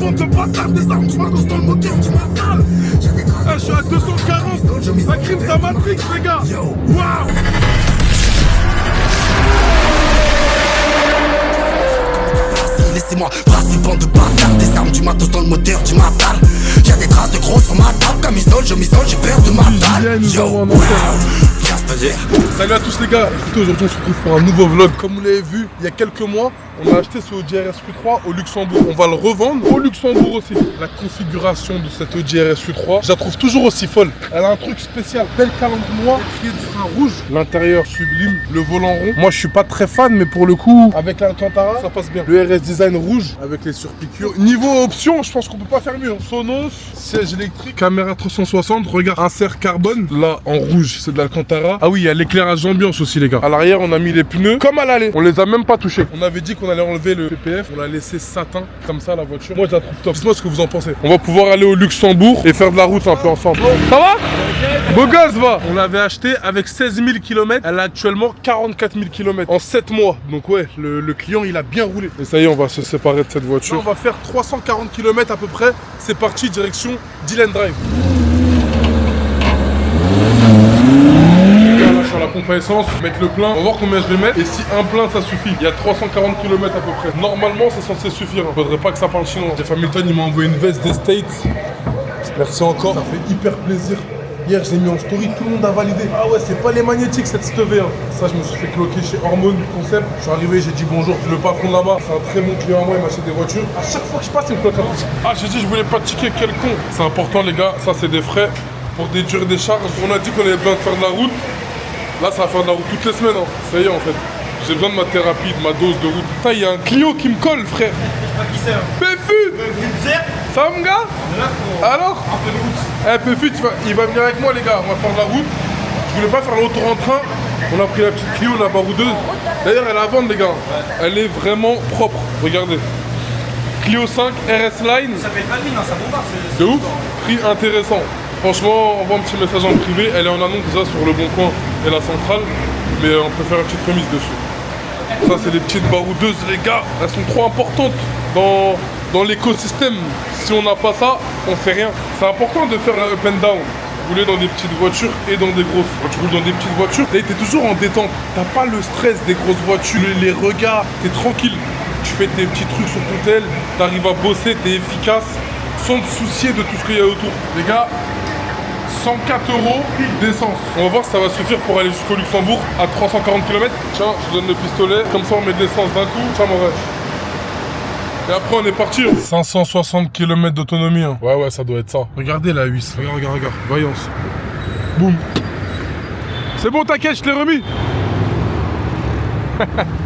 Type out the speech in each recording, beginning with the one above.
bande de bâtards, des armes, tu m'as dans le moteur, tu m'attales. Ah, je suis à 240. Ça crime sa matrix, les gars. Waouh. Laissez-moi brasser, bande de bâtards, des armes, du matos dans le moteur, du matal. Y'a des traces de gros sur ma table, comme je m'isole, j'ai peur de ma dalle. Yo, viens se faire. Salut à tous les gars. Écoutez, aujourd'hui on se retrouve pour un nouveau vlog. Comme vous l'avez vu, il y a quelques mois, on a acheté ce Audi RS3 au Luxembourg. On va le revendre au Luxembourg aussi. La configuration de cette Audi RS3, je la trouve toujours aussi folle. Elle a un truc spécial, belle calandre noire, pied de frein rouge, l'intérieur sublime, le volant rond. Moi je suis pas très fan, mais pour le coup, avec l'Alcantara, ça passe bien. Le RS Design rouge avec les surpiqûres. Niveau option, je pense qu'on peut pas faire mieux. Sonos, siège électrique, caméra 360, regarde, insert carbone. Là en rouge, c'est de l'Alcantara. Ah oui, il y a l'éclairage ambiance aussi les gars. À l'arrière, on a mis les pneus comme à l'aller. On les a même pas touchés. On avait dit qu'on allait enlever le PPF. On l'a laissé satin comme ça la voiture. Moi je la trouve top. Dites-moi ce que vous en pensez. On va pouvoir aller au Luxembourg et faire de la route un peu ensemble. Ça va? Beau gosse va. On l'avait acheté avec 16 000 km. Elle a actuellement 44 000 km en 7 mois. Donc ouais, le client il a bien roulé. Et ça y est, on va se séparer de cette voiture. Là, on va faire 340 km à peu près. C'est parti, direction Dylan Drive. Sur la pompe à essence, mettre le plein, on va voir combien je vais mettre et si un plein ça suffit. Il y a 340 km à peu près. Normalement c'est censé suffire. Faudrait pas que ça parle chinois. Jeff Hamilton il m'a envoyé une veste des States. Merci encore, ça fait hyper plaisir. Hier je l'ai mis en story, tout le monde a validé. Ah ouais, c'est pas les magnétiques cette V1. Ça je me suis fait cloquer chez Hormone Concept. Je suis arrivé, j'ai dit bonjour, le patron là-bas. C'est un très bon client à moi, il m'achète des voitures. À chaque fois que je passe, il me cloque un truc. Ah j'ai dit je voulais pas ticker, quel con. C'est important les gars, ça c'est des frais pour déduire des charges. On a dit qu'on avait besoin de faire de la route. Là, ça va faire de la route toutes les semaines, hein. Ça y est, en fait. J'ai besoin de ma thérapie, de ma dose de route. Putain, il y a un Clio qui me colle, frère. Je sais pas qui c'est. Péfu. Ça va, mon gars? Alors? Un peu de route. Eh, Péfu, il va venir avec moi, les gars. On va faire de la route. Je voulais pas faire le retour en train. On a pris la petite Clio, la baroudeuse. D'ailleurs, elle est à vendre, les gars. Elle est vraiment propre. Regardez. Clio 5, RS Line. Ça fait pas de mine, hein, ça bombarde. De ouf. Prix intéressant. Franchement, envoie un petit message en privé. Elle est en annonce déjà sur le Bon Coin et la centrale. Mais on peut faire une petite remise dessus. Ça, c'est les petites baroudeuses, les gars. Elles sont trop importantes dans l'écosystème. Si on n'a pas ça, on fait rien. C'est important de faire un up and down. Rouler dans des petites voitures et dans des grosses. Quand tu roules dans des petites voitures, t'es toujours en détente. T'as pas le stress des grosses voitures, les regards. T'es tranquille. Tu fais tes petits trucs sur ton tel. T'arrives à bosser, t'es efficace. Sans te soucier de tout ce qu'il y a autour. Les gars, 104 € d'essence. On va voir si ça va suffire pour aller jusqu'au Luxembourg à 340 km. Tiens, je te donne le pistolet. Comme ça, on met de l'essence d'un coup. Tiens, mon rêve. Et après, on est parti. 560 km d'autonomie. Hein. Ouais, ça doit être ça. Regardez la huisse. Regarde. Voyance. Boum. C'est bon, t'inquiète, je te l'ai remis.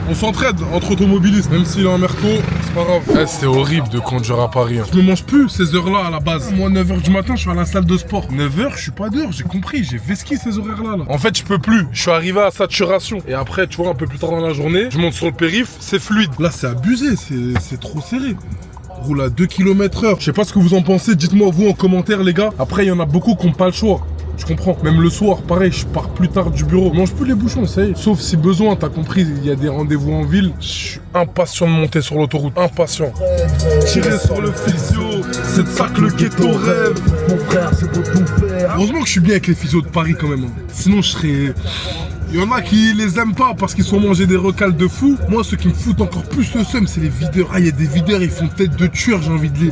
On s'entraide entre automobilistes, même s'il est en merco, c'est pas grave. C'est horrible de conduire à Paris. Hein. Je me mange plus ces heures-là à la base. Moi, 9h du matin, je suis à la salle de sport. 9h, je suis pas d'heure, j'ai compris, j'ai vesqué ces horaires-là. Là. En fait, je peux plus. Je suis arrivé à saturation. Et après, tu vois, un peu plus tard dans la journée, je monte sur le périph', c'est fluide. Là, c'est abusé, c'est trop serré. Roule à 2 km/h. Je sais pas ce que vous en pensez, dites-moi vous en commentaire, les gars. Après, il y en a beaucoup qui n'ont pas le choix. Je comprends. Même le soir, pareil, je pars plus tard du bureau. Je mange plus les bouchons, ça y est. Sauf si besoin, t'as compris, il y a des rendez-vous en ville. Je suis impatient de monter sur l'autoroute. Impatient. Tirer sur le physio, c'est de ça que le ghetto rêve. Mon frère, c'est beau tout faire. Heureusement que je suis bien avec les physios de Paris quand même. Hein. Sinon, je serais... Il y en a qui les aiment pas parce qu'ils sont mangés des recales de fou. Moi, ceux qui me foutent encore plus le seum, c'est les videurs. Ah, il y a des videurs, ils font tête de tueur, j'ai envie de les...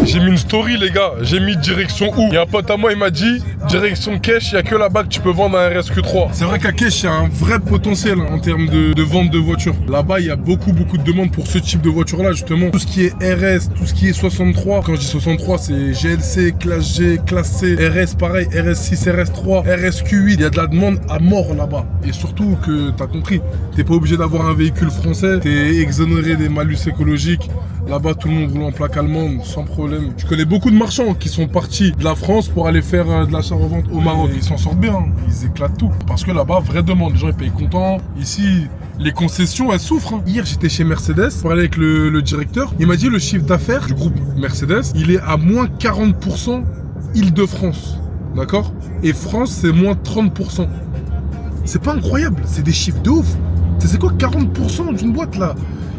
J'ai mis une story les gars, j'ai mis direction où. Il y a un pote à moi, il m'a dit direction Kesh, il n'y a que là-bas que tu peux vendre un RSQ3. C'est vrai qu'à Kesh, il y a un vrai potentiel en termes de vente de voitures. Là-bas, il y a beaucoup de demandes pour ce type de voiture-là justement. Tout ce qui est RS, tout ce qui est 63. Quand je dis 63, c'est GLC, classe G, classe C, RS pareil, RS6, RS3, RSQ8. Il y a de la demande à mort là-bas. Et surtout que, t'as compris, t'es pas obligé d'avoir un véhicule français, t'es exonéré des malus écologiques. Là-bas, tout le monde roule en plaque allemande sans problème. Je connais beaucoup de marchands qui sont partis de la France pour aller faire de l'achat-revente au Maroc. Et ils s'en sortent bien, ils éclatent tout. Parce que là-bas, vraie demande, les gens ils payent contents. Ici, les concessions, elles souffrent. Hein. Hier, j'étais chez Mercedes pour aller avec le directeur. Il m'a dit le chiffre d'affaires du groupe Mercedes, il est à moins 40% Île-de-France. D'accord? Et France, c'est moins 30%. C'est pas incroyable, c'est des chiffres de ouf. C'est quoi 40% d'une boîte là?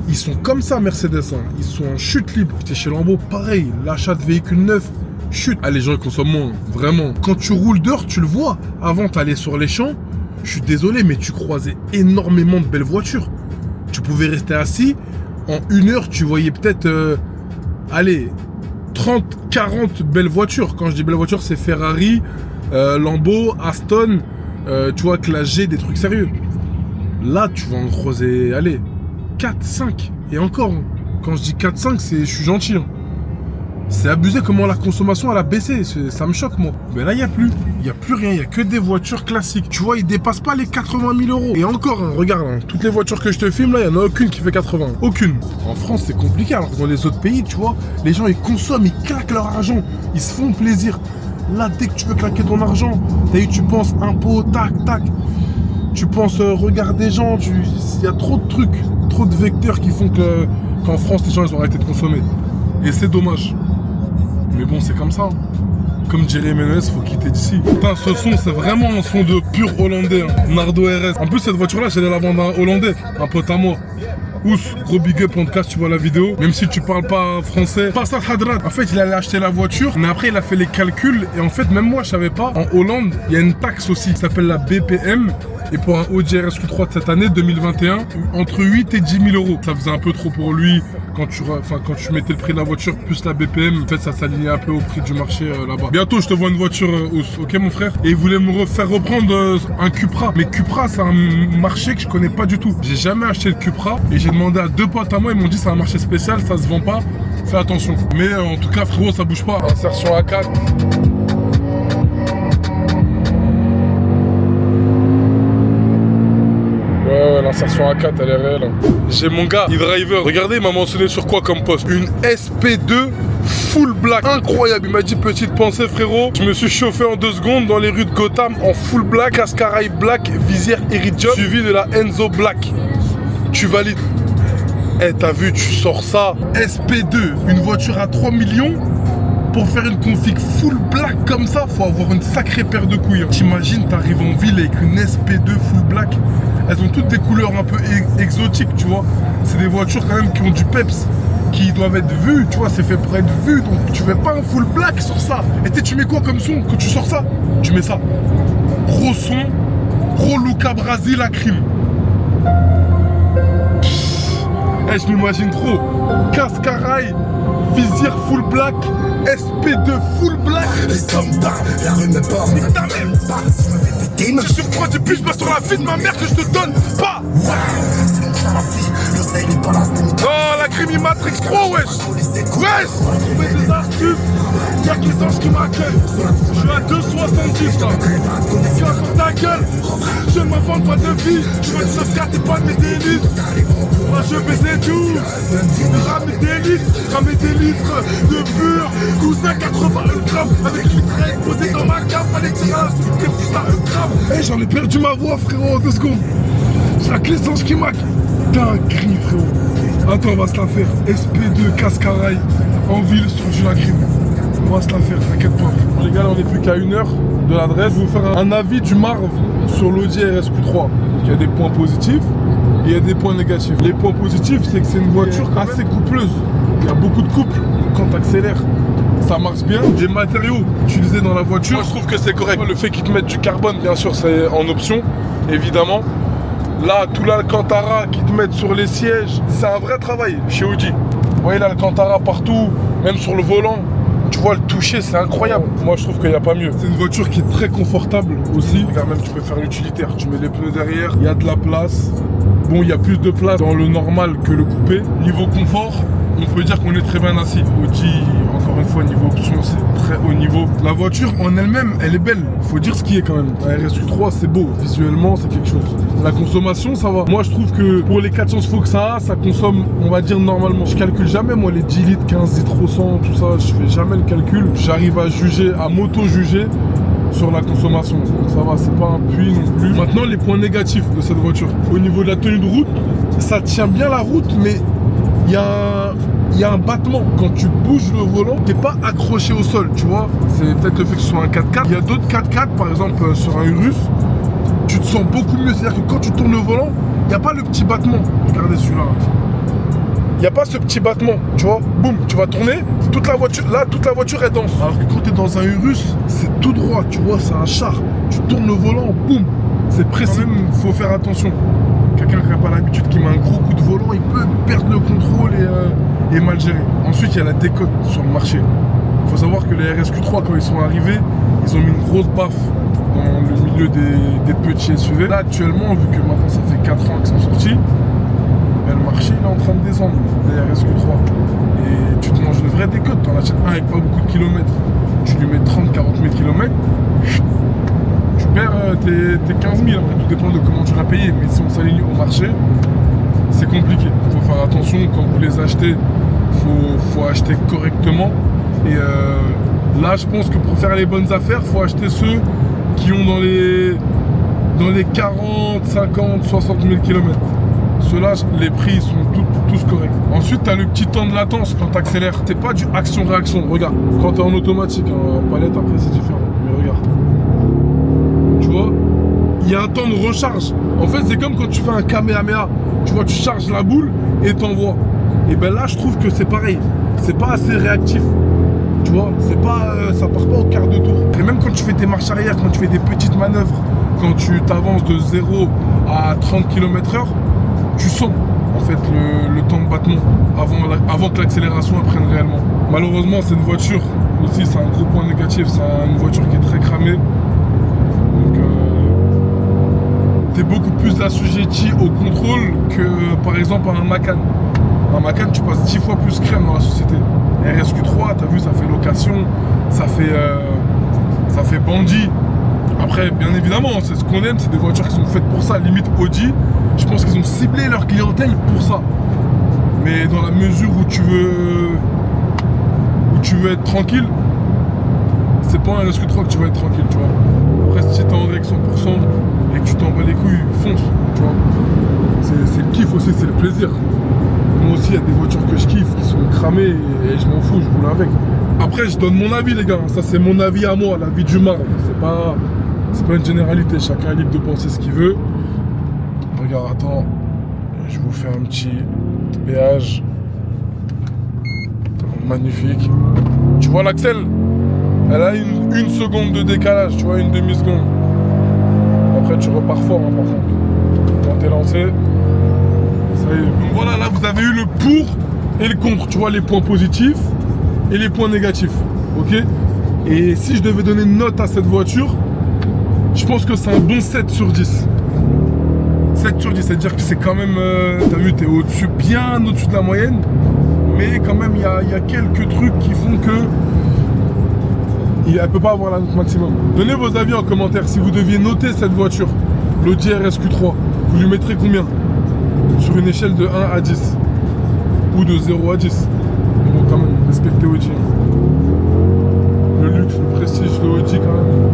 Ils sont comme ça, Mercedes. Hein. Ils sont en chute libre. J'étais chez Lambo, pareil. L'achat de véhicules neufs, chute. Ah, les gens, ils consomment moins, vraiment. Quand tu roules dehors, tu le vois. Avant, t'allais sur les champs. Je suis désolé, mais tu croisais énormément de belles voitures. Tu pouvais rester assis. En 1 heure, tu voyais peut-être, allez, 30, 40 belles voitures. Quand je dis belles voitures, c'est Ferrari, Lambo, Aston, tu vois, Classe G, des trucs sérieux. Là, tu vas en croiser, allez, 4, 5. Et encore, quand je dis 4, 5, je suis gentil. Hein. C'est abusé comment la consommation, elle a baissé. Ça me choque, moi. Mais là, il n'y a plus. Il n'y a plus rien. Il n'y a que des voitures classiques. Tu vois, ils ne dépassent pas les 80 000 euros. Et encore, hein, regarde, hein, toutes les voitures que je te filme, là, il n'y en a aucune qui fait 80. Aucune. En France, c'est compliqué. Alors que dans les autres pays, tu vois, les gens, ils consomment, ils claquent leur argent. Ils se font plaisir. Là, dès que tu veux claquer ton argent, tu penses impôt, tac, tac. Tu penses regard des gens. Il y a trop de trucs, trop de vecteurs qui font qu'en France, les gens, ils ont arrêté de consommer. Et c'est dommage. Mais bon, c'est comme ça. Hein. Comme dirait MNS, faut quitter d'ici. Putain, ce son, c'est vraiment un son de pur hollandais. Hein. Nardo RS. En plus, cette voiture-là, j'allais la vendre à un hollandais, un pote à moi. Ous, gros big up en tout cas si tu vois la vidéo. Même si tu parles pas français. Passat Hadrat. En fait, il allait acheter la voiture, mais après, il a fait les calculs. Et en fait, même moi, je savais pas. En Hollande, il y a une taxe aussi qui s'appelle la BPM. Et pour un Audi RS3 de cette année, 2021, entre 8 et 10 000 euros. Ça faisait un peu trop pour lui. Quand tu mettais le prix de la voiture plus la BPM, en fait, ça s'alignait un peu au prix du marché là-bas. Bientôt, je te vois une voiture, ok, mon frère? Et il voulait me faire reprendre un Cupra. Mais Cupra, c'est un marché que je connais pas du tout. J'ai jamais acheté le Cupra. Et j'ai demandé à 2 potes à moi, ils m'ont dit c'est un marché spécial, ça se vend pas. Fais attention. Mais en tout cas, frérot, ça bouge pas. Insertion A4. L'insertion A4, elle est réelle. J'ai mon gars, e-driver. Regardez, il m'a mentionné sur quoi comme poste? Une SP2 full black. Incroyable. Il m'a dit petite pensée, frérot. Je me suis chauffé en 2 secondes dans les rues de Gotham en full black, Cascaraï black, visière Iridium, suivi de la Enzo black. Tu valides. Eh, t'as vu, tu sors ça. SP2, une voiture à 3 millions. Pour faire une config full black comme ça, faut avoir une sacrée paire de couilles. T'imagines, t'arrives en ville avec une SP2 full black. Elles ont toutes des couleurs un peu exotiques, tu vois. C'est des voitures quand même qui ont du peps, qui doivent être vues, tu vois. C'est fait pour être vu, donc tu fais pas un full black sur ça. Et tu mets quoi comme son quand tu sors ça? Tu mets ça. Gros son, gros Luca Brasi la crime. Eh, je m'imagine trop. Cascaraï, visière full black, SP2 full black. Les hommes d'armes, la rue me porte. Nique ta mère. Si tu me prends du bus, je sur la vie de ma mère que je te donne pas. Oh, la crime, il matrix trop, wesh. Wesh. Trouver des astuces, y'a que les anges qui m'accueillent. Je suis à 2,70 là. Cache ta gueule. Je ne m'invente pas de vie. Je veux 9-4 et pas de mes délices. Moi je baisais tout. Ramer des litres, ramer des litres de pur. Cousin 81 grammes avec une traîne posée dans ma cave. Fallait que tu rasses, que tu sois 1 gramme. Eh, j'en ai perdu ma voix, frérot, en 2 secondes. J'ai la clé sans qui mac. Dinguerie, frérot. Attends, on va se la faire. SP2 Cascaraï en ville sur du lacryme. On va se la faire, t'inquiète pas. Les gars, là, on n'est plus qu'à 1 heure de l'adresse. Je vais vous faire un avis du Marv sur l'Audi RSQ3. Donc, il y a des points positifs et il y a des points négatifs. Les points positifs, c'est que c'est une voiture assez coupleuse. Il y a beaucoup de couples. Quand tu accélères, ça marche bien. Les matériaux utilisés dans la voiture, moi, je trouve que c'est correct. Le fait qu'ils te mettent du carbone, bien sûr, c'est en option, évidemment. Là, tout l'Alcantara qu'ils te mettent sur les sièges, c'est un vrai travail chez Audi. Vous voyez l'Alcantara partout, même sur le volant. Tu vois, le toucher, c'est incroyable. Moi, je trouve qu'il n'y a pas mieux. C'est une voiture qui est très confortable aussi. Regarde, même tu peux faire l'utilitaire. Tu mets les pneus derrière, il y a de la place. Bon, il y a plus de place dans le normal que le coupé. Niveau confort, on peut dire qu'on est très bien assis. Audi, encore une fois, niveau option, c'est très haut niveau. La voiture en elle-même, elle est belle. Faut dire ce qui est quand même. La RSQ3, c'est beau. Visuellement, c'est quelque chose. La consommation, ça va. Moi, je trouve que pour les 400 chevaux que ça a, ça consomme, on va dire, normalement. Je calcule jamais, moi, les 10 litres, 15 litres au 100, tout ça. Je fais jamais le calcul. J'arrive à juger, à m'auto-juger sur la consommation. Donc ça va, c'est pas un puits non plus. Maintenant, les points négatifs de cette voiture. Au niveau de la tenue de route, ça tient bien la route, mais il y a un battement. Quand tu bouges le volant, t'es pas accroché au sol, tu vois. C'est peut-être le fait que ce soit un 4x4. Il y a d'autres 4x4, par exemple sur un Urus, tu te sens beaucoup mieux. C'est-à-dire que quand tu tournes le volant, il n'y a pas le petit battement. Regardez celui-là. n'y a pas ce petit battement, tu vois. Boum, tu vas tourner, toute la voiture est dense. Alors que quand tu es dans un Urus, c'est tout droit, tu vois, c'est un char. Tu tournes le volant, boum, c'est précis. Quand même, faut faire attention. Quelqu'un qui n'a pas l'habitude, qui met un gros coup de volant, il peut perdre le contrôle et mal gérer. Ensuite, il y a la décote sur le marché. Il faut savoir que les RSQ3, quand ils sont arrivés, ils ont mis une grosse baffe dans le milieu des petits SUV. Là, actuellement, vu que maintenant ça fait 4 ans qu'ils sont sortis, ben, le marché il est en train de descendre, les RSQ3. Et tu te manges une vraie décote. Tu en achètes un avec pas beaucoup de kilomètres. Tu lui mets 30-40 000 km, tu perds tes 15 000. Après, tout dépend de comment tu l'as payé. Mais si on s'aligne au marché, c'est compliqué. Il faut faire attention quand vous les achetez. Faut acheter correctement. Et là, je pense que pour faire les bonnes affaires, il faut acheter ceux qui ont dans les 40, 50, 60 000 km. Ceux-là, les prix sont tous corrects. Ensuite, tu as le petit temps de latence quand tu accélères. C'est pas du action-réaction. Regarde, quand tu es en automatique, en palette, après c'est différent. Mais regarde. Tu vois, il y a un temps de recharge. En fait, c'est comme quand tu fais un Kamehameha. Tu vois, tu charges la boule et t'envoies. Et ben là, je trouve que c'est pareil. C'est pas assez réactif. Tu vois, c'est pas, ça part pas au quart de tour. Et même quand tu fais tes marches arrière, quand tu fais des petites manœuvres, quand tu t'avances de 0 à 30 km/h, tu sens en fait le temps de battement avant que l'accélération prenne réellement. Malheureusement, c'est une voiture aussi, c'est un gros point négatif, c'est une voiture qui est très cramée. Donc t'es beaucoup plus assujetti au contrôle que par exemple à un Macan. Un Macan, tu passes 10 fois plus crème dans la société. RSQ3, t'as vu, ça fait location, ça fait bandit. Après, bien évidemment, c'est ce qu'on aime, c'est des voitures qui sont faites pour ça. Limite Audi, je pense qu'ils ont ciblé leur clientèle pour ça. Mais dans la mesure où tu veux être tranquille, c'est pas un RSQ3 que tu vas être tranquille, tu vois. Après, si t'es en règle 100% et que tu t'en bats les couilles, fonce, tu vois. C'est le kiff aussi, c'est le plaisir. Moi aussi, il y a des voitures que je kiffe qui sont cramées et je m'en fous, je roule avec. Après, je donne mon avis, les gars. Ça, c'est mon avis à moi, l'avis du marbre. C'est pas une généralité. Chacun est libre de penser ce qu'il veut. Regarde, attends. Je vous fais un petit péage. Magnifique. Tu vois l'axel? Elle a une seconde de décalage, tu vois, une demi-seconde. Après, tu repars fort, hein, par contre. Quand t'es lancé, ça y est. Donc voilà, là, vous avez eu le pour et le contre. Tu vois, les points positifs et les points négatifs. Ok? Et si je devais donner une note à cette voiture, je pense que c'est un bon 7 sur 10. 7 sur 10, c'est-à-dire que c'est quand même, t'as vu, t'es au-dessus, bien au-dessus de la moyenne. Mais quand même, il y a quelques trucs qui font que elle ne peut pas avoir la note maximum. Donnez vos avis en commentaire. Si vous deviez noter cette voiture, l'Audi RSQ3, vous lui mettrez combien? Sur une échelle de 1 à 10. Ou de 0 à 10. Mais bon, quand même, respectez Audi. Le luxe, le prestige de Audi, quand même.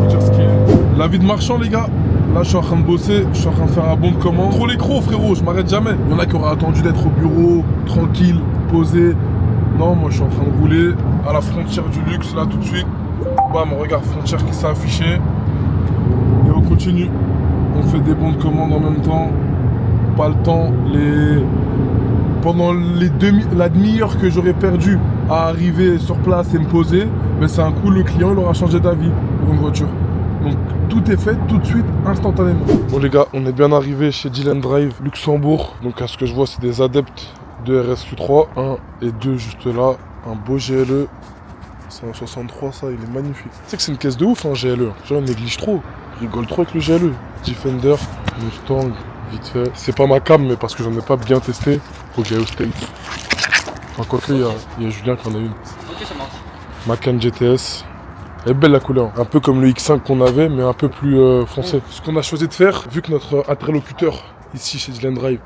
Faut dire ce qu'il est. La vie de marchand, les gars. Là, je suis en train de bosser, je suis en train de faire un bon de commande. Trop l'écro, frérot, je m'arrête jamais. Il y en a qui auraient attendu d'être au bureau, tranquille, posé. Non, moi, je suis en train de rouler à la frontière du luxe, là, tout de suite. Bam, regarde, frontière qui s'est affichée. Et on continue. On fait des bons de commande en même temps. Pas le temps. Pendant la demi-heure que j'aurais perdu à arriver sur place et me poser, mais c'est un coup, le client, il aura changé d'avis pour une voiture. Donc tout est fait tout de suite, instantanément. Bon les gars, on est bien arrivé chez Dylan Drive, Luxembourg. Donc à ce que je vois, c'est des adeptes de RSQ3. 1 et 2 juste là. Un beau GLE. C'est un 63 ça, il est magnifique. Tu sais que c'est une caisse de ouf un GLE. Genre il néglige trop. Il rigole trop avec le GLE. Defender, Mustang, vite fait. C'est pas ma cam mais parce que j'en ai pas bien testé. Faut que j'aille au States. Enfin quoique il y a Julien qui en a une. Ok ça marche. Macan GTS. Elle est belle la couleur, un peu comme le X5 qu'on avait, mais un peu plus foncé. Ce qu'on a choisi de faire, vu que notre interlocuteur ici chez Dylan Drive,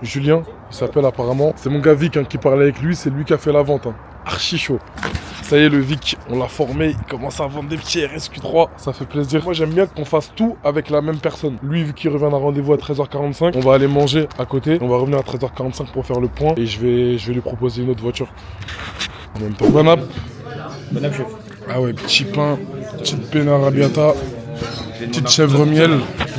Julien, il s'appelle apparemment, c'est mon gars Vic hein, qui parlait avec lui, c'est lui qui a fait la vente. Hein. Archi chaud. Ça y est, le Vic, on l'a formé, il commence à vendre des petits RSQ3, ça fait plaisir. Moi j'aime bien qu'on fasse tout avec la même personne. Lui, vu qu'il revient d'un rendez-vous à 13h45, on va aller manger à côté, on va revenir à 13h45 pour faire le point, et je vais lui proposer une autre voiture. En même temps. Bon app. Bon app, chef. Ah ouais, petit pain, petite penne arabiata, petite chèvre miel.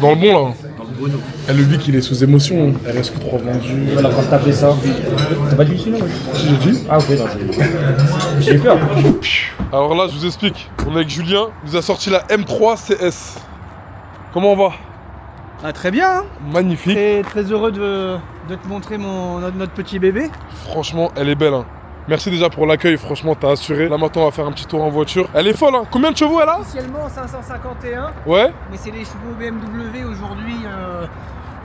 Dans le bon là. beau de ouf. Eh, le Vic, il est sous émotion. RSQ3 vendu. On va se taper ça. T'as pas dit sinon? J'ai dit. Ah ok, non, j'ai eu peur. Alors là, je vous explique. On est avec Julien. Il nous a sorti la M3 CS. Comment on va? Ah, très bien, hein. Magnifique. Très heureux de te montrer notre petit bébé. Franchement, elle est belle. Hein. Merci déjà pour l'accueil. Franchement, t'as assuré. Là, maintenant, on va faire un petit tour en voiture. Elle est folle. Hein. Combien de chevaux elle a? Officiellement 551, Ouais. mais c'est les chevaux BMW aujourd'hui.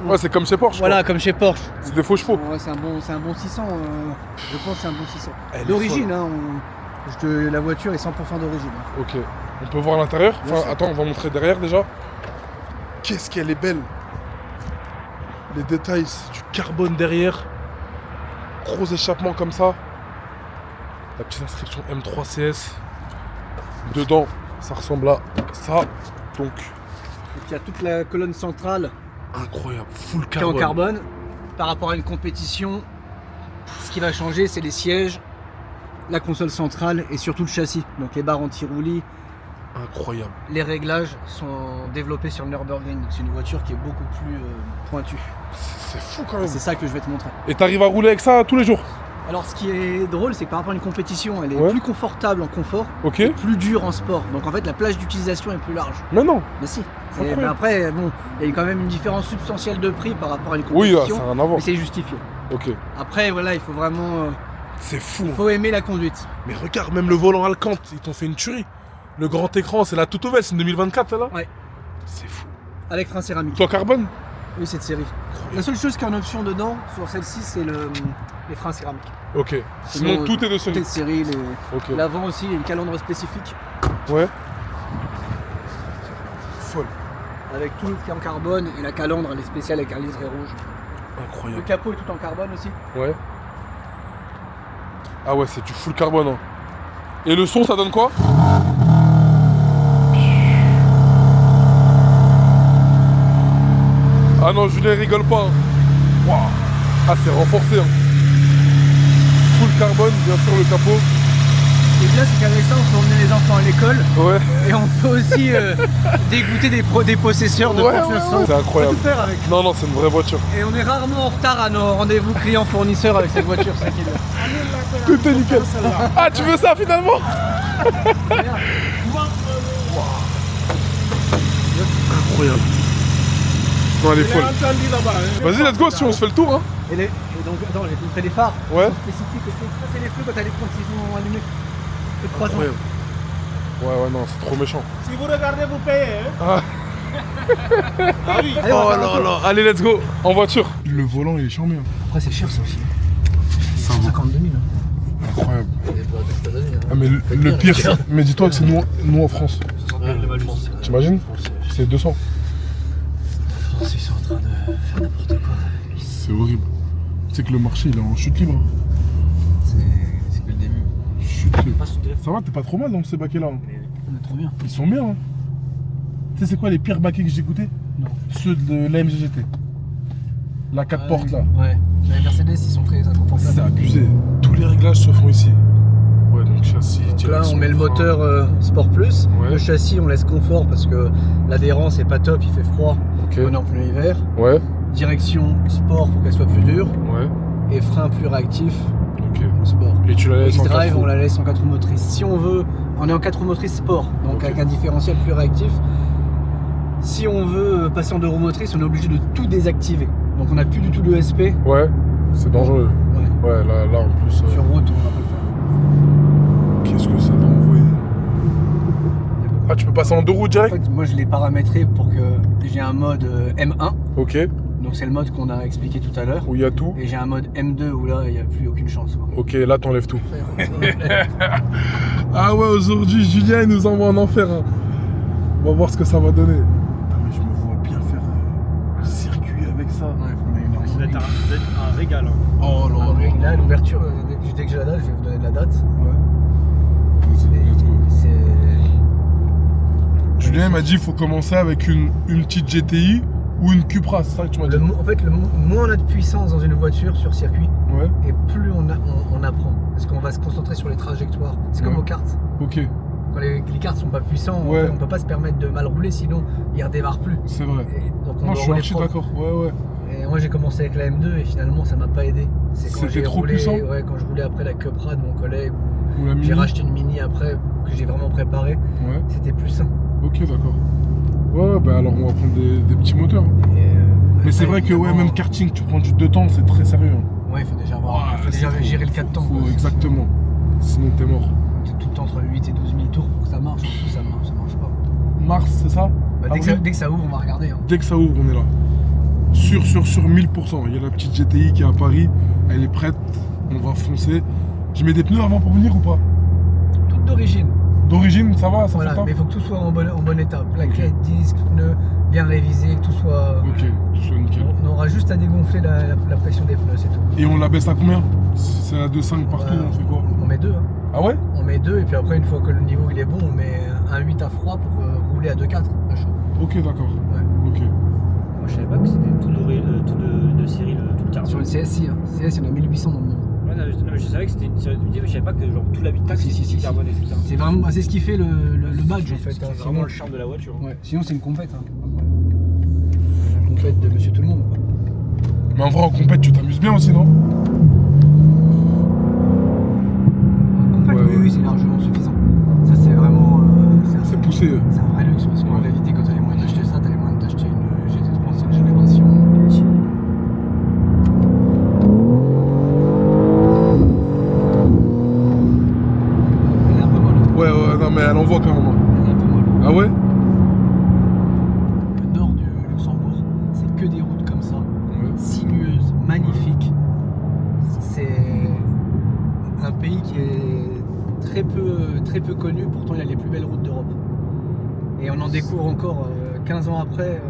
Ouais, c'est comme chez Porsche. Voilà, comme chez Porsche. C'est des faux chevaux. Ouais, c'est un bon 600. Je pense que c'est un bon 600. Elle est D'origine, hein. La voiture est 100% d'origine. Hein. Ok. On peut voir l'intérieur? Bien Enfin, sûr. attends, on va montrer derrière déjà. Qu'est-ce qu'elle est belle. Les détails, c'est du carbone derrière. Gros échappement comme ça. La petite inscription M3 CS. Dedans, ça ressemble à ça. Donc, Il y a toute la colonne centrale incroyable. Full qui est en carbone. carbone. Par rapport à une compétition, ce qui va changer, c'est les sièges, la console centrale et surtout le châssis. Donc les barres anti-roulis, Incroyable. les réglages sont développés sur le Nürburgring. Donc c'est une voiture qui est beaucoup plus pointue. C'est fou quand même. C'est ça que je vais te montrer. Et t'arrives à rouler avec ça tous les jours? Alors ce qui est drôle, c'est que par rapport à une compétition, elle est Ouais. plus confortable en confort, Ok. plus dure en sport. Donc en fait, la plage d'utilisation est plus large. Mais non. Mais si. Incroyable. Mais après, bon, il y a quand même une différence substantielle de prix par rapport à une Oui, compétition. ça n'a rien à voir. Mais c'est justifié. Ok. Après, voilà, il faut vraiment, C'est fou. faut aimer la conduite. Mais regarde, même le volant Alcante, ils t'ont fait une tuerie. Le grand écran, c'est la toute nouvelle, c'est une 2024 celle-là? Ouais. C'est fou. Avec frein céramique. Toi, carbone? Oui, cette série. La seule chose qui est en option dedans, sur celle-ci, c'est les freins céramiques. Ok. Sinon, tout est de Tout est série. de série. Ok. L'avant aussi, il y a une calandre spécifique. Ouais. Folle. Avec tout qui est en carbone et la calandre, elle est spéciale avec un liseré rouge. Le Incroyable. capot est tout en carbone aussi. Ouais. Ah ouais, c'est du full carbone. Hein. Et le son, ça donne quoi? Ah non, Julien rigole pas. Hein. Waouh. Ah, c'est renforcé. Hein. Full carbone, bien sûr, le capot. Ce qui est bien, c'est qu'avec ça, on peut emmener les enfants à l'école Ouais. et on peut aussi dégoûter des possesseurs de Ouais, confiance. ouais, ouais. C'est On incroyable. peut tout faire avec. Non, non, c'est une vraie voiture. Et on est rarement en retard à nos rendez-vous clients-fournisseurs avec cette voiture, c'est ça qui est bien. Tout est nickel. Ah, tu veux ça finalement? Incroyable. Non, elle est folle. Vas-y, let's go si on se fait le tour. Hein. Et donc, attends, j'ai montré les phares. Ouais. Ils sont spécifiques. Ça, c'est les feux quand t'as les comptes qui sont allumés. Feux de croisement. Incroyable. Ouais, ouais, non, c'est trop méchant. Si vous regardez, vous payez. Hein. Ah. Allez, on Oh va faire un là tour. là. Allez, let's go. En voiture. Le volant, il est charmé. Après, c'est cher ça aussi. Ça vaut. 52 000. Incroyable. Ah, mais le pire, mais dis-toi que c'est nous en France. T'imagines? C'est 200. Ils sont en train de faire n'importe quoi. C'est horrible. Tu sais que le marché, il est en chute libre. Hein. C'est que le début. Chute libre. Ça va, t'es pas trop mal dans ces baquets-là. Hein. On est trop bien. Ils sont bien. Hein. Tu sais, c'est quoi les pires baquets que j'ai goûtés? Non. Ceux de l'AMG GT. La 4 portes là. Ouais. Les Mercedes, ils sont très C'est inconfortables. abusé. Tous les réglages se font ici. Ouais, donc châssis, Donc là, direction, on met le frein. moteur Sport Plus. Ouais. Le châssis, on laisse confort parce que l'adhérence est pas top, il fait froid. Ok. On est en plein hiver. Ouais, Direction sport pour qu'elle soit plus dure. ouais. Et frein plus réactif Ok. en sport. Et tu la laisses en X-Drive, 4 on la laisse en 4 roues motrices. Si on veut, on est en 4 roues motrices sport, donc Ok. avec un différentiel plus réactif. Si on veut passer en 2 roues motrices, on est obligé de tout désactiver. Donc on n'a plus du tout de SP. Ouais, c'est dangereux. Ouais. Ouais, là en plus. Sur route, on va pas le faire. Qu'est-ce que ça va envoyer? Ah, tu peux passer en 2 roues En direct? fait, moi je l'ai paramétré pour que j'ai un mode M1. Ok, Donc c'est le mode qu'on a expliqué tout à l'heure. où il y a tout. Et j'ai un mode M2 où là il n'y a plus aucune chance. Quoi. Ok, là t'enlèves tout. Ah ouais, aujourd'hui, Julien il nous envoie en enfer. Hein. On va voir ce que ça va donner. Putain, mais je me vois bien faire un circuit avec ça. Ouais, faut mettre une Vous êtes un régal. Hein. Oh là Ah, là, l'ouverture, dès que j'ai la date, je vais vous donner la date. Ouais. Vas-y, let's go. C'est. Julien m'a dit qu'il faut commencer avec une petite GTI ou une Cupra, c'est ça que tu m'as dit? En fait, moins on a de puissance dans une voiture sur circuit, Ouais, et plus on apprend. Parce qu'on va se concentrer sur les trajectoires. C'est comme Ouais. aux cartes. ok. quand les cartes sont pas puissants, Ouais. on peut pas se permettre de mal rouler, sinon ils redémarrent plus. C'est vrai. Et donc on Moi, doit je suis rouler archi propre. d'accord. Ouais, ouais. Et moi j'ai commencé avec la M2 et finalement ça m'a pas aidé. C'est quand C'était j'ai trop roulé, puissant. ouais, quand je roulais après la Cupra de mon collègue, Ou la j'ai Mini. racheté une Mini après que j'ai vraiment préparée, Ouais. c'était plus sain. Ok, d'accord. Ouais, bah alors on va prendre des petits moteurs. Et, Mais c'est après, vrai que ouais, évidemment, même karting, tu prends du 2 temps, c'est très sérieux. Hein. Ouais, il faut déjà avoir, Ouais, faut déjà c'est gérer trop. le 4 temps. Faut- quoi. exactement. Sinon t'es mort. C'est tout le temps entre 8 et 12 000 tours pour que ça marche. En dessous, ça marche pas. Mars, c'est ça? Bah, Ah, dès que ça ouvre, on va regarder. Hein. Dès que ça ouvre, on est là. Sur 1000%. Il y a la petite GTI qui est à Paris, elle est prête, on va foncer. Je mets des pneus avant pour venir ou pas? Toute d'origine. D'origine, ça va, ça Voilà, fait mais il faut que tout soit en bon état. Plaquettes, disques, pneus, bien révisé, que tout soit. Ok, tout soit nickel. On aura juste à dégonfler la pression des pneus, c'est tout. Et on la baisse à combien? Si c'est à 2,5 partout, on fait quoi? On met 2. Hein. Ah ouais? On met 2 et puis après, une fois que le niveau il est bon, on met un 8 à froid pour rouler à 2,4 à chaud. Ok, d'accord. Ouais. Ok. Moi, je savais pas que c'était tout doré, tout de série, tout le carton. Sur une CSI, hein. CSI, il y en a 1800 dans le monde. Ouais, non, mais je savais que c'était une série de mais je savais pas que genre tout l'habitacle Si, si, c'était si, carbone et tout ça. C'est vraiment, c'est ce qui fait le badge en fait. C'est hein. vraiment Sinon, le charme de la voiture. ouais. Sinon c'est une compète. Hein. Une compète de Monsieur Tout le Monde. Quoi. Mais en vrai, en compète, tu t'amuses bien aussi, non? Compète, Ouais, oui, ouais. oui, c'est largement suffisant. Ça c'est vraiment. C'est poussé. C'est un vrai luxe parce qu'en Ouais. réalité, quand t'as les moyens d'acheter ça, t'as les moyens d'acheter une GT3 ancienne génération. Elle est un peu molle. Ouais, ouais, non, mais elle envoie quand même. Hein. Elle est un peu molle. Ah ouais? Le nord du Luxembourg, c'est que des routes comme ça, sinueuses, magnifiques. C'est un pays qui est très peu connu, pourtant il a les plus belles routes d'Europe. Et on en découvre encore, 15 ans après,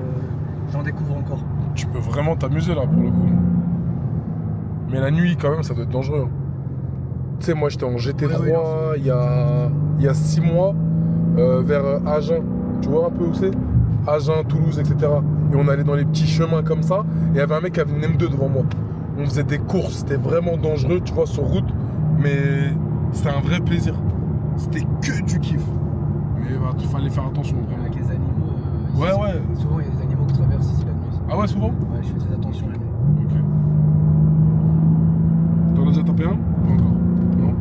j'en découvre encore. Tu peux vraiment t'amuser là pour le coup. Mais la nuit, quand même, ça doit être dangereux. Hein. Tu sais, moi j'étais en GT3 Ouais, ouais, il y a 6 mois vers Agen. Tu vois un peu où c'est? Agen, Toulouse, etc. Et on allait dans les petits chemins comme ça. Et il y avait un mec qui avait une M2 devant moi. On faisait des courses, c'était vraiment dangereux, tu vois, sur route. Mais c'était un vrai plaisir. C'était que du kiff. Mais il fallait faire attention, vraiment. Avec les animaux, Ouais, ouais. souvent il y a des animaux qui traversent ici la nuit. Ah ouais, souvent? Ouais, je fais très attention la nuit. Ok. T'en as déjà tapé un? Pas encore. Non?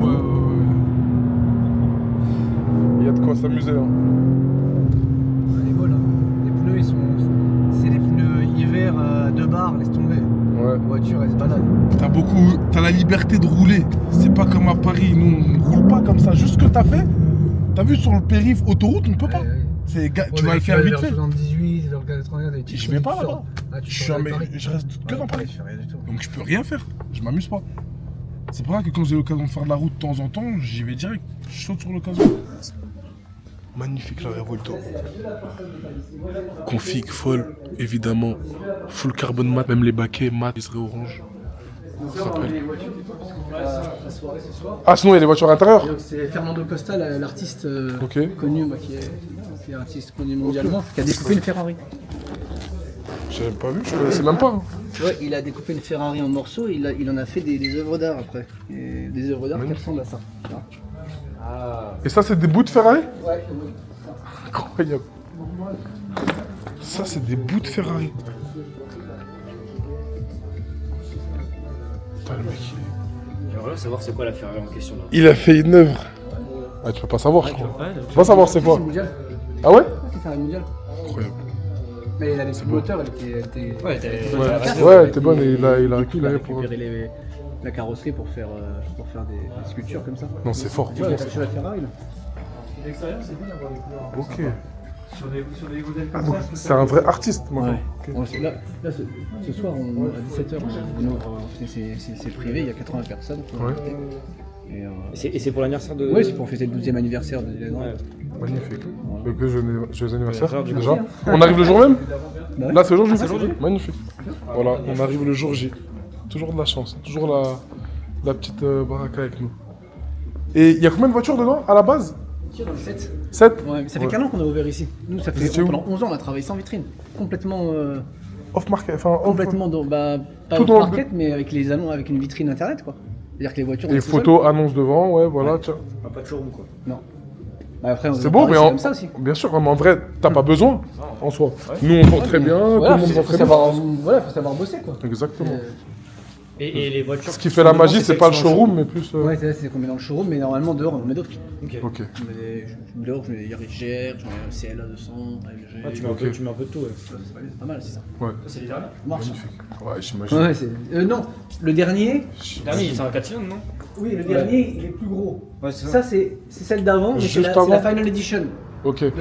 Ouais, ouais, ouais. Il y a de quoi s'amuser, hein. Elle est molle, hein. Les pneus, c'est des pneus hiver à 2 bars, laisse tomber. Ouais. La voiture, elle se balade. T'as la liberté de rouler. C'est pas comme à Paris. Nous, on roule pas comme ça. Juste ce que t'as fait. T'as vu sur le périph' autoroute, on peut pas. Ouais, ouais. Tu vas le faire vite fait. 78, vers 80, des petits Je vais pas trucs là-bas. Ah, tu Je suis sors un de mec- Paris. je reste que Ouais, dans Paris. tu fais rien du tout. Donc je peux rien faire. Je m'amuse pas. C'est pour ça que quand j'ai l'occasion de faire de la route de temps en temps, j'y vais direct. Je saute sur l'occasion. Magnifique la Revolto. Config folle, évidemment. Full carbone mat, même les baquets mat, ils seraient orange. Ça s'appelle. Ah sinon il y a les voitures à l'intérieur. Donc, c'est Fernando Costa, l'artiste Ok. connu, bah, qui est artiste connu mondialement, qui a découpé une Ferrari. J'avais pas vu, je connaissais même pas. Hein. Ouais, il a découpé une Ferrari en morceaux, il en a fait des œuvres d'art après. Et des œuvres d'art qui ressemblent à ça. Et ça c'est des bouts de Ferrari? Ouais, Incroyable. Ça c'est des bouts de Ferrari. Putain le mec J'aimerais bien savoir c'est quoi la Ferrari en question là. il a fait une œuvre. Ah tu peux pas savoir je crois. Tu peux pas savoir c'est quoi. c'est mondial. Ah ouais? C'est Ferrari mondial. Incroyable. Mais il avait le moteur, elle était. Ouais, t'es. Ouais, elle était bonne et il a récupéré pour... récupéré la carrosserie pour faire des sculptures comme ça. Non c'est fort. Tu vois, sur la Ferrari là. Ok. Ah, donc, c'est un vrai artiste maintenant. Ok. Bon, là, ce soir, à 17h, c'est privé, il y a 80 personnes. Ouais. Et c'est pour l'anniversaire de. Oui, c'est pour fêter le 12e anniversaire de Dylan. Ouais. Magnifique. Donc joyeux anniversaire du déjà. On arrive le jour même? Bah ouais. Là c'est aujourd'hui? Magnifique. Voilà, on arrive le jour J. Toujours de la chance, toujours la petite baraka avec nous. Et il y a combien de voitures dedans à la base? 7. 7? Ouais, mais ça fait Ouais. qu'un an qu'on a ouvert ici. Nous, ça Vous fait étiez où? pendant 11 ans, on a travaillé sans vitrine. Complètement. Ouais, off-market, enfin Complètement, pas Tout dans le off-market, mais avec les annonces, avec une vitrine internet, quoi. C'est-à-dire que les voitures... Les photos, annonces devant, ouais, voilà, tiens. Ah, pas de showroom quoi. Non. Bah après, C'est beau, mais comme ça aussi. bien sûr, mais en vrai, t'as pas besoin en soi. Nous, on vend très bien, Voilà, tout le monde vend faut très savoir, bien. voilà, faut savoir bosser, quoi. Exactement. Et les voitures. Ce qui fait la magie, c'est pas le showroom, mais plus. Ouais, c'est qu'on met dans le showroom, mais normalement dehors on en met d'autres. Ok. Ok. Dehors je mets des RGR, j'en ai un CLA 200, AMG. Ah, tu mets un peu de tout, ouais. C'est pas mal, c'est ça. Ouais. Ça, c'est les derniers. Ça marche. Ouais, j'imagine. Ouais, c'est. Non, le dernier. Les derniers, c'est un 4 cylindres, non? Oui, le dernier il est plus gros. Ouais, c'est Ça c'est celle d'avant, mais c'est Juste la avant. Final Edition. Ok. Donc,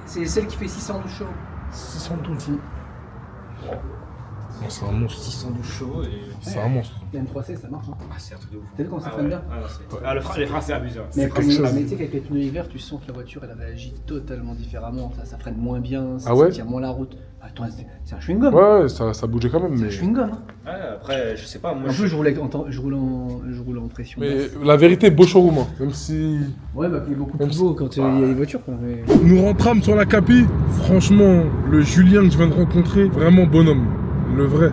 c'est celle qui fait 612 chevaux. 612. C'est un monstre. 612 chevaux et. C'est un monstre. La M3C ça marche. Hein. Ah, c'est un truc de ouf. T'as vu comment ça Ah, freine ouais. bien? Ah, non, ah, les freins, c'est abusé. Mais quelque chose. tu sais qu'avec les pneus hiver, tu sens que la voiture elle réagit totalement différemment. Ça freine moins bien, Ah ouais? ça tient moins la route. Attends, c'est un chewing-gum. Ouais, ça bougeait quand même, C'est un mais. chewing-gum. Hein. Ouais, après, je sais pas, moi. En plus, je roule en pression. Mais basse. la vérité, beau showroom, hein. Même si. Ouais, bah, il est beaucoup Même plus si- beau quand il y a les voitures. Quoi. Mais... Nous rentrâmes sur la Capi. Franchement, le Julien que je viens de rencontrer, vraiment bonhomme. Le vrai.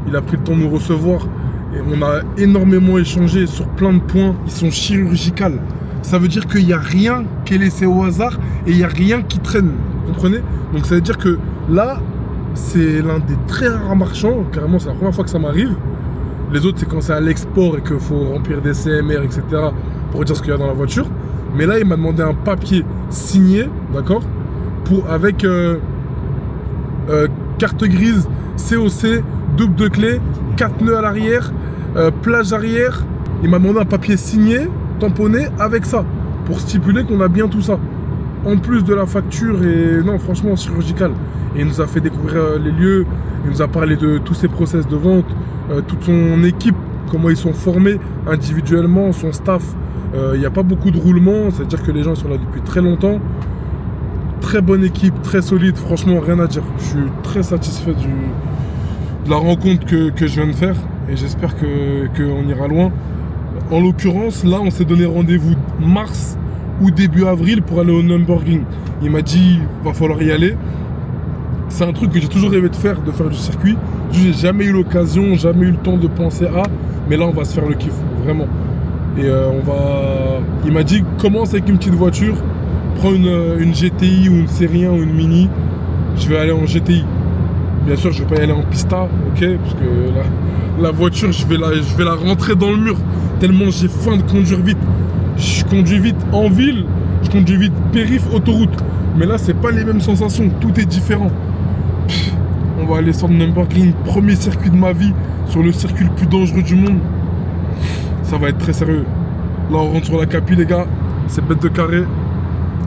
Il a pris le temps de nous recevoir. Et on a énormément échangé sur plein de points. Ils sont chirurgicales. Ça veut dire qu'il n'y a rien qui est laissé au hasard et il n'y a rien qui traîne. Vous comprenez? Donc ça veut dire que là, c'est l'un des très rares marchands. Carrément, c'est la première fois que ça m'arrive. Les autres, c'est quand c'est à l'export et qu'il faut remplir des CMR, etc. pour dire ce qu'il y a dans la voiture. Mais là, il m'a demandé un papier signé, d'accord, avec carte grise, COC, double de clé, 4 nœuds à l'arrière, plage arrière. Il m'a demandé un papier signé, tamponné, avec ça, pour stipuler qu'on a bien tout ça. En plus de la facture, et non, franchement, chirurgical. Et il nous a fait découvrir les lieux, il nous a parlé de tous ses process de vente, toute son équipe, comment ils sont formés individuellement, son staff. Il n'y a pas beaucoup de roulement, c'est-à-dire que les gens sont là depuis très longtemps. Très bonne équipe, très solide, franchement, rien à dire. Je suis très satisfait de la rencontre que je viens de faire et j'espère qu'on ira loin. En l'occurrence, là, on s'est donné rendez-vous mars ou début avril pour aller au Nürburgring. Il m'a dit, va falloir y aller. C'est un truc que j'ai toujours rêvé de faire du circuit. J'ai jamais eu l'occasion, jamais eu le temps de penser à, mais là, on va se faire le kiff, vraiment. Et il m'a dit, commence avec une petite voiture, prends une GTI ou une Série 1 ou une Mini. Je vais aller en GTI. Bien sûr, je vais pas y aller en pista, ok, parce que la voiture, je vais la rentrer dans le mur, tellement j'ai faim de conduire vite. Je conduis vite en ville, je conduis vite périph', autoroute. Mais là, c'est pas les mêmes sensations, tout est différent. On va aller sur le Nürburgring, premier circuit de ma vie, sur le circuit le plus dangereux du monde. Ça va être très sérieux. Là, on rentre sur la Capi, les gars, c'est bête de carré.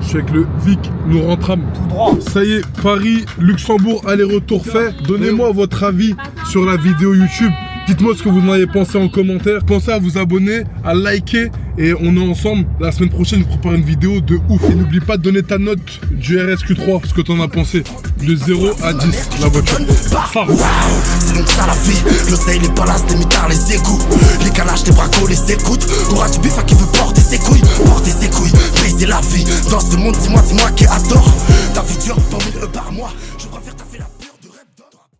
Je suis avec le Vic, nous rentrâmes. Tout droit. Ça y est, Paris, Luxembourg, aller-retour fait. Donnez-moi votre avis sur la vidéo YouTube. Dites-moi ce que vous en avez pensé en commentaire. Pensez à vous abonner, à liker. Et on est ensemble. La semaine prochaine, je vous prépare une vidéo de ouf. Et n'oublie pas de donner ta note du RSQ3. Ce que t'en as pensé. De 0 à 10, la voiture. C'est donc ça la vie. L'oseille, les palaces, les mitards, les égouts. Les calages, les bracos, les écoutes. Aura du bif à qui veut porter ses couilles. Porter ses couilles, briser la vie. Dans ce monde, dis-moi qui est à tort. Ta vie dure, 100 000 par mois.